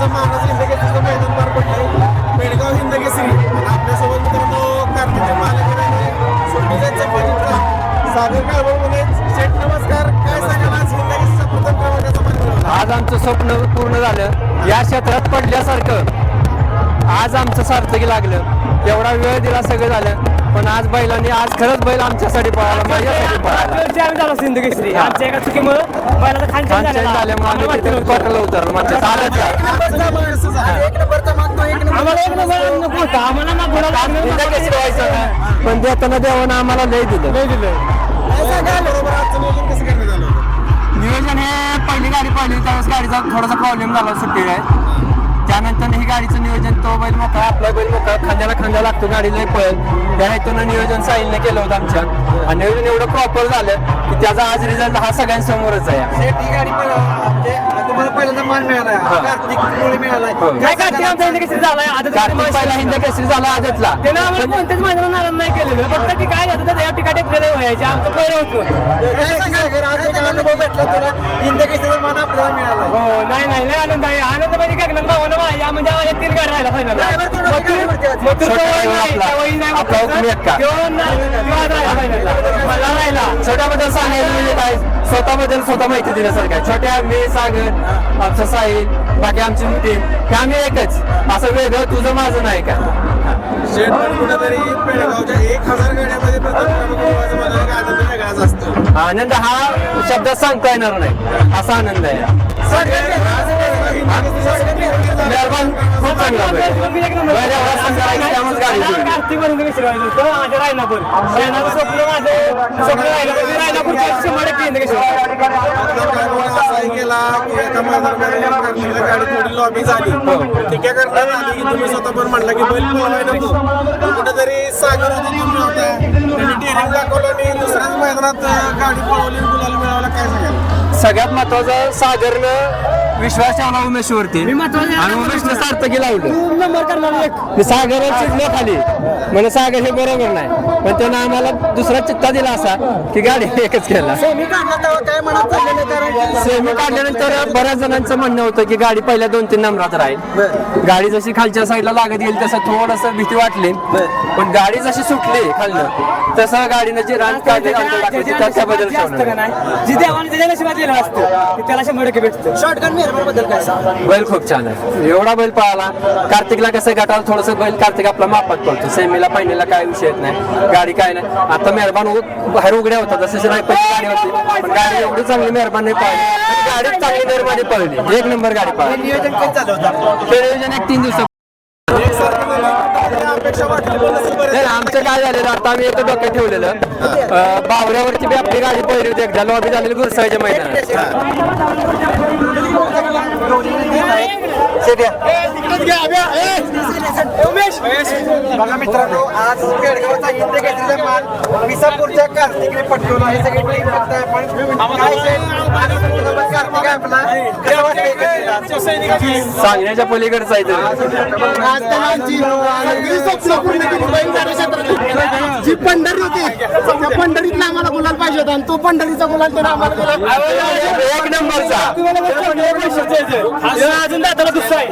महत्वाचा मानाचा हिंदकेसरीचं मैदान पार पडलंय. पेडगाव हिंदकेसरी आणि आपल्यासोबत मित्रांनो कार्तिक मालक सुट्टीचा पवित्र सागर काळभोळे. शेठ नमस्कार, काय सांगाल आज हिंदकेसरीचा प्रथम क्रमांकाचा मान मिळवला? आज आमचं स्वप्न पूर्ण झालं. या क्षेत्रात पडल्यासारखं आज आमचं सार्थकी लागलं. एवढा वेळ दिला सगळं झालं, पण आज बैलांनी आज खरंच बैल आमच्यासाठी पळाला, माझ्यासाठी पळाला. हिंदकेसरी आमच्या एका चुकीमुळे बैलाचा खानपान झाल्यामुळे आम्ही तिथे क्वार्टरला उतरलो. म्हणजे चालत एक नंबरचा मान तो एक नंबर. आम्हाला एक नंबर नको होता, आम्हाला ना गुलाल हिंदकेसरी व्हायचं नाही. पण देताना देवानं आम्हाला लय दिलं. काय सांगाल बरोबर आजचं नियोजन कसं करण्यात आलं होतं? नियोजन हे पहिली गाडी पळली त्यावेळेस गाडीचा थोडासा प्रॉब्लेम झाला सुट्टी आहे. त्यानंतर ही गाडीचं नियोजन तो बैल मोकळा आपला बैल मोकळा खांद्याला खांदा लागतो गाडीला पळेल त्या हेतून नियोजन साहिलने केलं होतं आमच्या. आणि नियोजन एवढं प्रॉपर झालं की त्याचा आज रिझल्ट हा सगळ्यांसमोरच आहे. शेठ ही गाडी तुम्हाला पहिल्यांदा मान मिळाला, कार्तिक मुळे मिळालाय. काय कार्तिक आमचा हिंदकेसरी झालाय. कार्तिक पहिला हिंदकेसरी झाला आजतला. त्यानं आम्हाला कोणत्याच मैदानात आनंद नाही केलेलं. फक्त ती काय जातं तर या ठिकाणी प्रेरणा व्हायची आमचं पहिलं होतं. काय सांगाल घर आज एक अनुभव भेटला तुला, हिंदकेसरीचा मान आपल्याला मिळाला. हो नाही नाही लय आनंद आहे. आनंद म्हणजे काय भावना या म्हणजे आम्हाला 3 गाड्या राहिला छोटा बद्दल सांगायचं म्हणजे काय, स्वतःबद्दल स्वतः माहिती दिल्यासारखं आहे. छोट्या मी सागर आमचा साहिल बाकी आमची टीम हे आम्ही एकच. असं वेगळं तुझं माझं नाही का. शेठ पण कुठेतरी पेडगावच्या 1000 गाड्यामध्ये प्रथम क्रमांक मिळवायचा मला एक आनंद वेगळाच असतो. आनंद हा शब्दात सांगता येणार नाही असा आनंद आहे. मेहरबान खूप चांगला बैल. त्यामुळे गाडी जोडली. कार्तिक पर्यंत विसरायचं होतं माझ्या रायनापूर स्वप्न माझं स्वप्न रायनापूर 100% हिंदकेसरी. असाही केला की एका मैदानामध्ये गाडी थोडी लॉबी झाली, टीका करण्यात आली की तुम्ही स्वतः पण म्हणला की बैल पळवाय नको. कुठेतरी सागर होते तुम्ही होता, त्यांनी डेअरिंग दाखवलं आणि दुसऱ्याच मैदानात गाडी पळवली, गुलाल मिळवला. काय सांगाल? सगळ्यात महत्वाचं सागरनं विश्वास ठेवला उमेशवरती आणि उमेशनं सार्थकी लावलं. नंबर करणार एक सागर चिडलं खाली म्हणजे सागर हे बरोबर नाही, पण त्यानं आम्हाला दुसरा चित्ता दिला असा की गाडी एकच केला. सेमी काढला तेव्हा काय म्हणत चाललेलं, कारण सेमी काढल्यानंतर बऱ्याच जणांचं म्हणणं होतं की गाडी पहिल्या 2-3 नंबरात राहील. गाडी जशी खालच्या साईडला लागत येईल तसं थोडंसं भीती वाटली, पण गाडी जशी सुटली खालनं तसं गाडीनं जी रान काढली त्याबद्दल जी देवाने त्याच्या नशिबात दिलं असतं त्याला 100% भेटतं. शॉर्टकट मेहरबान बद्दल काय सांगा? बैल खूप छान आहे. एवढा बैल पळाला. कार्तिकला कसं गटाला थोडंसं बैल कार्तिक आपला मापात पळतो. सेमीला फायनलला काय विषय येत नाही. गाडी काय नाही. आता मेहरबान बाहेर उघड्या होता जसं नाही पहिली गाडी होती, पण गाडी एवढी चांगली मेहरबान नाही पळली. गाडी चांगली निर्माणी पळली. 1 नंबर गाडी पळली. नियोजन कसं झालं होतं? हे नियोजन 1-3 दिवसात अपेक्षा वाटली पण असेल बरं. नाही, आमचं काय झालेलं आता आम्ही एक डोक्यात ठेवलेलं बावऱ्यावरची बी आपली गाडी पहिली होती एकदा लॉबी झालेली गुरसाळ्याच्या मैदानात. बघा मित्रांनो, आज पेडगावचा हिंदकेसरीचा मान विसापूरच्या कार्तिकने पटकवला. हे सगळी टीम बघताय आपण. काय कार्तिक आपला कसं वाटतंय एकत्रित? सांगण्याच्या पलीकडचं आहे ते. आज त्यांची सगळी स्वप्न पूर्ण केली. बैलगाडी क्षेत्रात जी पंढरी होती त्या पंढरीतला आम्हाला गुलाल पाहिजे होता आणि तो पंढरीचा गुलाल त्याने आम्हाला दिला. 1 नंबरचा अजून दादाला दुसरा आहे.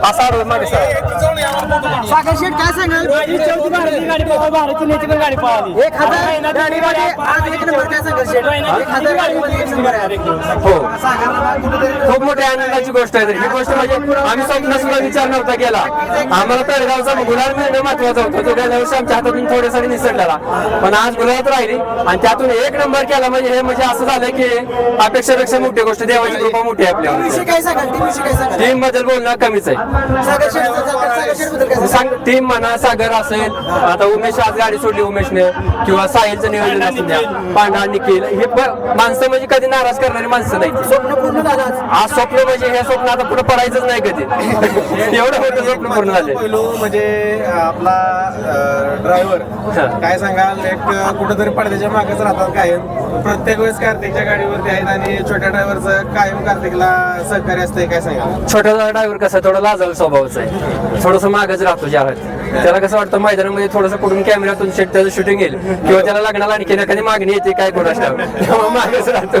असा रोज मागे सर. सागर शेठ काय सांगाल? गाडी भारतची नेची पण गाडी पळाली. 1000 गाडीमध्ये आज एक नंबर. काय सांगाल शेठ? 1000 गाडीमध्ये एक नंबर आहे. हो, खूप मोठी आनंदाची गोष्ट आहे. ही गोष्ट म्हणजे आम्ही स्वप्न सुद्धा विचार नव्हता केला. आम्हाला पेडगावचा गुलाल मिळणं महत्वाचं होतं. तो गेल्या वर्षी आमच्या हातातून थोड्यासाठी निसटलेला, पण आज गुलालात राहिली आणि त्यातून 1 नंबर केला म्हणजे हे म्हणजे असं झालं की अपेक्षापेक्षा मोठी गोष्ट. देवाची कृपा मोठी आहे आपल्यावर. काय सांगाल? टीमविषयी काय सांगाल? टीम बद्दल बोलणं कमीच आहे. सागर शेठ बद्दल काय सांग टीम म्हणा, सागर असेल, आता उमेश आज गाडी सोडली उमेशने, किंवा साहिलचं नियोजन असू द्या, पांढरा निखिल, हे माणसं म्हणजे कधी नाराज करणारी माणसं नाही. स्वप्न पूर्ण झालं आज. आज स्वप्न म्हणजे हे स्वप्न आता पुढे पडायचंच नाही कधी. एवढं मोठं स्वप्न पूर्ण झाले. पहिलो म्हणजे आपला ड्रायव्हर काय सांगाल? एक कुठेतरी पडद्याच्या मागेच राहतात कायम. प्रत्येक वेळेस कार्तिकच्या गाडीवरती आहेत आणि छोट्या ड्रायव्हरचं कायम कार्तिकला सहकार्य असतंय. काय सांगाल? छोटा ड्रायव्हर कसा थोडा लाजाळू स्वभावाचा आहे. थोडंसं मागच राहतो ज्यावेळेस त्याला कसं वाटतं मैदानामध्ये थोडंसं कुठून कॅमेऱ्यातून शेट त्याचं शूटिंग येईल किंवा त्याला लग्नाला आणखी एखादी मागणी येते काय कोणास ठाऊक, तेव्हा मागच राहतो.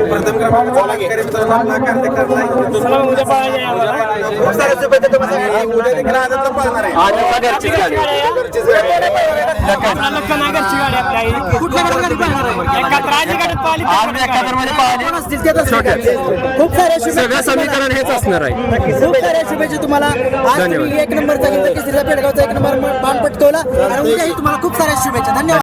प्रथम क्रमांकाचा मानकरी मित्रांनो आपला कार्तिक करताय. चला मग उद्या पळायचं आहे आम्हाला. खूप साऱ्या शुभेच्छा तुम्हाला. उद्या देखील आजच पळणार आहे. आज आपला घरचीच गाडी घरचीच गाडी आहे. आपला लक्कन आहे, घरची गाडी आपल्या आई. कुठल्या गाडी पळणार आहे? एकाहत्तर आधी गाडीत पळाली. आज मी 71 मध्ये पाहिले छोट्याच खूप साऱ्या शुभेच्छा सगळं समीकरण हेच असणार आहे. खूप साऱ्या शुभेच्छा तुम्हाला. आज धन्यवाद. तुम्ही 1 नंबरचा केसरीचा पेडगावचा 1 नंबर मान पटकवला आणि उद्याही तुम्हाला खूप साऱ्या शुभेच्छा. धन्यवाद.